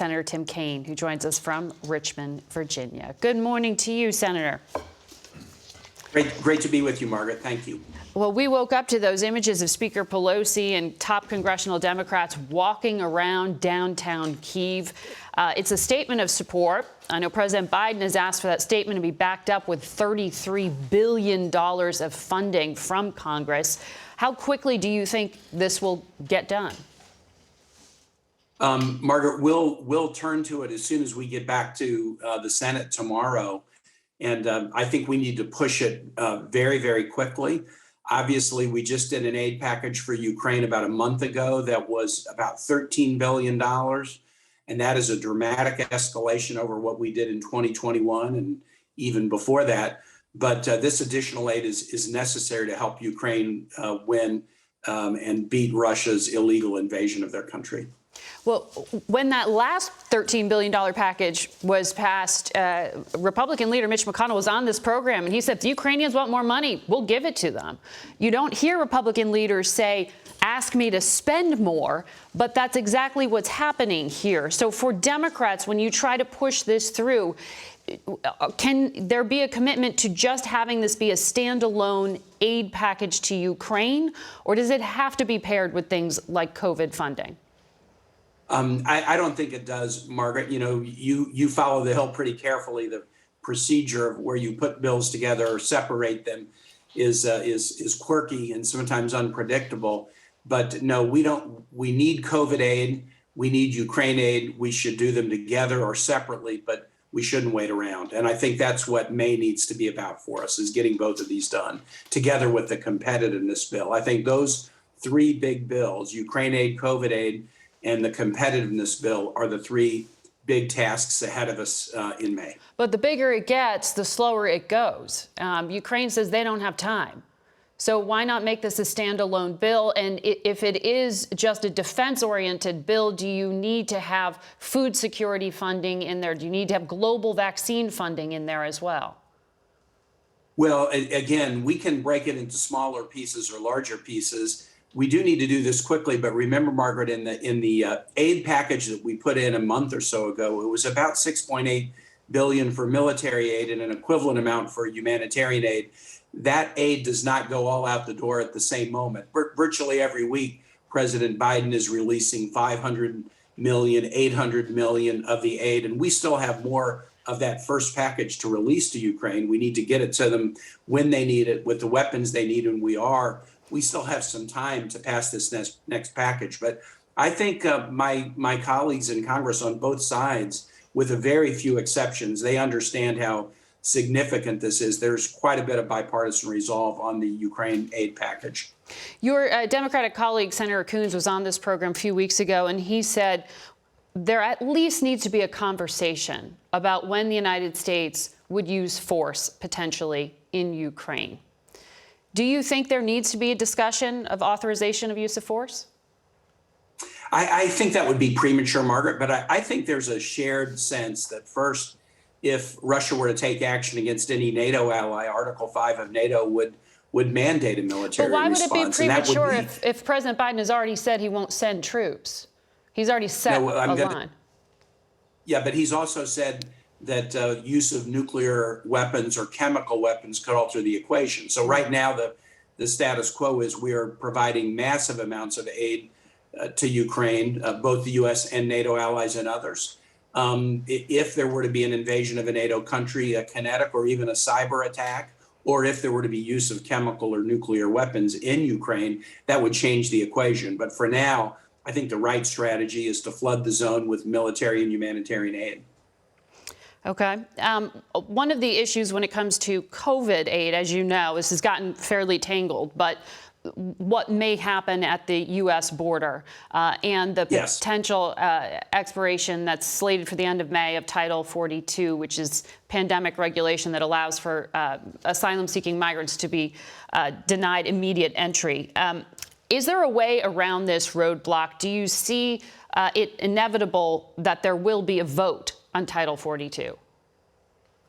Senator Tim Kaine, who joins us from Richmond, Virginia. Good morning to you, Senator. Great to be with you, Margaret. Thank you. Well, we woke up to those images of Speaker Pelosi and top congressional Democrats walking around downtown Kyiv. It's a statement of support. I know President Biden has asked for that statement to be backed up with $33 billion of funding from Congress. How quickly do you think this will get done? Margaret, we'll turn to it as soon as we get back to the Senate tomorrow. And I think we need to push it very, very quickly. Obviously, we just did an aid package for Ukraine about a month ago that was about $13 billion. And that is a dramatic escalation over what we did in 2021 and even before that. But this additional aid is necessary to help Ukraine win and beat Russia's illegal invasion of their country. Well, when that last $13 billion package was passed, Republican leader Mitch McConnell was on this program, and he said, if the Ukrainians want more money, we'll give it to them. You don't hear Republican leaders say, ask me to spend more, but that's exactly what's happening here. So for Democrats, when you try to push this through, can there be a commitment to just having this be a standalone aid package to Ukraine, or does it have to be paired with things like COVID funding? I don't think it does, Margaret. You know, you follow the Hill pretty carefully. The procedure of where you put bills together or separate them is quirky and sometimes unpredictable. But no, we don't. We need COVID aid. We need Ukraine aid. We should do them together or separately, but we shouldn't wait around. And I think that's what May needs to be about for us, is getting both of these done together with the competitiveness bill. I think those three big bills, Ukraine aid, COVID aid, and the competitiveness bill, are the three big tasks ahead of us in May. But the bigger it gets, the slower it goes. Ukraine says they don't have time. So why not make this a standalone bill? And if it is just a defense-oriented bill, do you need to have food security funding in there? Do you need to have global vaccine funding in there as well? Well, again, we can break it into smaller pieces or larger pieces. We do need to do this quickly, but remember, Margaret, in the aid package that we put in a month or so ago, it was about $6.8 billion for military aid and an equivalent amount for humanitarian aid. That aid does not go all out the door at the same moment. Virtually every week, President Biden is releasing $500 million, $800 million of the aid, and we still have more of that first package to release to Ukraine. We need to get it to them when they need it, with the weapons they need, and we still have some time to pass this next package. But I think my colleagues in Congress on both sides, with a very few exceptions, they understand how significant this is. There's quite a bit of bipartisan resolve on the Ukraine aid package. Your Democratic colleague, Senator Coons, was on this program a few weeks ago, and he said there at least needs to be a conversation about when the United States would use force potentially in Ukraine. Do you think there needs to be a discussion of authorization of use of force? I think that would be premature, Margaret, but I think there's a shared sense that first, if Russia were to take action against any NATO ally, Article 5 of NATO would mandate a military response. But why would it be premature if President Biden has already said he won't send troops? He's already set a line. Yeah, but he's also said that use of nuclear weapons or chemical weapons could alter the equation. So right now, the status quo is we are providing massive amounts of aid to Ukraine, both the U.S. and NATO allies and others. If there were to be an invasion of a NATO country, a kinetic or even a cyber attack, or if there were to be use of chemical or nuclear weapons in Ukraine, that would change the equation. But for now, I think the right strategy is to flood the zone with military and humanitarian aid. Okay. One of the issues when it comes to COVID aid, as you know, this has gotten fairly tangled, but what may happen at the U.S. border and the potential expiration that's slated for the end of May of Title 42, which is pandemic regulation that allows for asylum-seeking migrants to be denied immediate entry. Is there a way around this roadblock? Do you see it inevitable that there will be a vote on Title 42?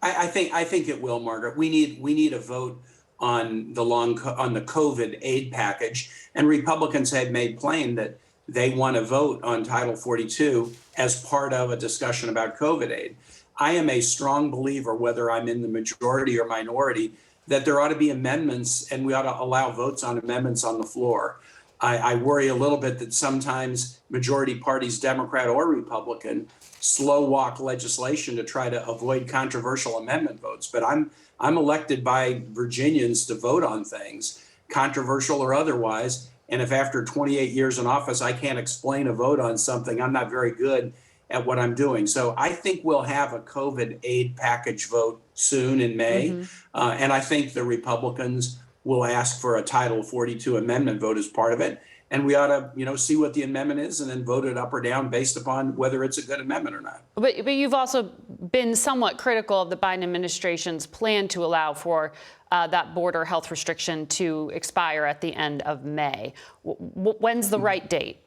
I think it will, Margaret. We need a vote on the COVID aid package, and Republicans have made plain that they want to vote on Title 42 as part of a discussion about COVID aid. I am a strong believer, whether I'm in the majority or minority, that there ought to be amendments and we ought to allow votes on amendments on the floor. I worry a little bit that sometimes majority parties, Democrat or Republican, slow walk legislation to try to avoid controversial amendment votes. But I'm elected by Virginians to vote on things, controversial or otherwise. And if after 28 years in office, I can't explain a vote on something, I'm not very good at what I'm doing. So I think we'll have a COVID aid package vote soon in May. And I think the Republicans will ask for a Title 42 amendment vote as part of it. And we ought to, see what the amendment is and then vote it up or down based upon whether it's a good amendment or not. But you've also been somewhat critical of the Biden administration's plan to allow for that border health restriction to expire at the end of May. When's the right date?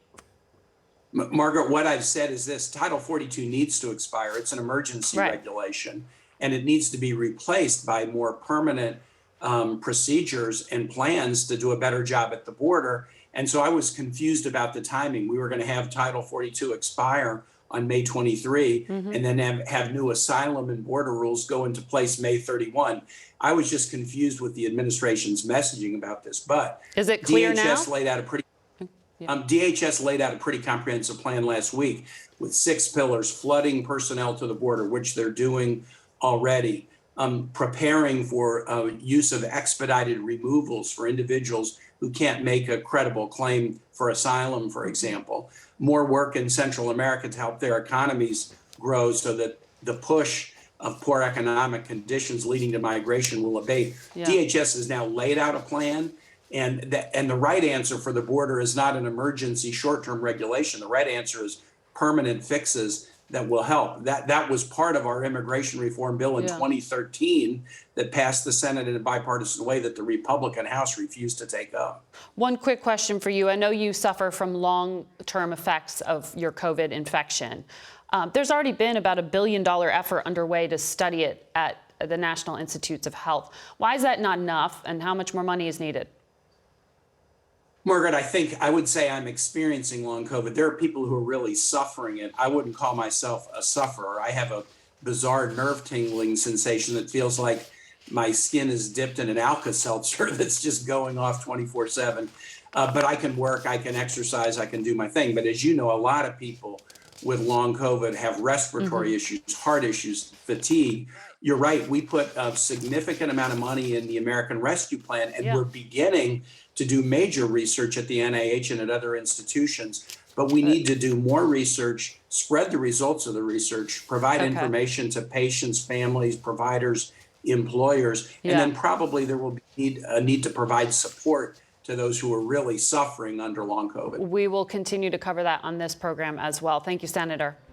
Margaret, what I've said is this: Title 42 needs to expire. It's an emergency regulation, and it needs to be replaced by more permanent procedures and plans to do a better job at the border. And so I was confused about the timing. We were going to have Title 42 expire on May 23 and then have new asylum and border rules go into place May 31. I was just confused with the administration's messaging about this. But is it clear DHS now? laid out a pretty DHS laid out a pretty comprehensive plan last week with 6 pillars: flooding personnel to the border, which they're doing already, preparing for use of expedited removals for individuals who can't make a credible claim for asylum, for example, more work in Central America to help their economies grow so that the push of poor economic conditions leading to migration will abate. DHS has now laid out a plan. And the right answer for the border is not an emergency short-term regulation. The right answer is permanent fixes that will help. That was part of our immigration reform bill in 2013 that passed the Senate in a bipartisan way that the Republican House refused to take up. One quick question for you. I know you suffer from long-term effects of your COVID infection. There's already been about $1 billion effort underway to study it at the National Institutes of Health. Why is that not enough, and how much more money is needed? Margaret, I would say I'm experiencing long COVID. There are people who are really suffering it. I wouldn't call myself a sufferer. I have a bizarre nerve tingling sensation that feels like my skin is dipped in an Alka-Seltzer that's just going off 24/7. But I can work, I can exercise, I can do my thing. But as you know, a lot of people with long COVID have respiratory issues, heart issues, fatigue. You're right. We put a significant amount of money in the American Rescue Plan, and we're beginning to do major research at the NIH and at other institutions. But we need to do more research, spread the results of the research, provide information to patients, families, providers, employers, and then probably there will be a need to provide support to those who are really suffering under long COVID. We will continue to cover that on this program as well. Thank you, Senator.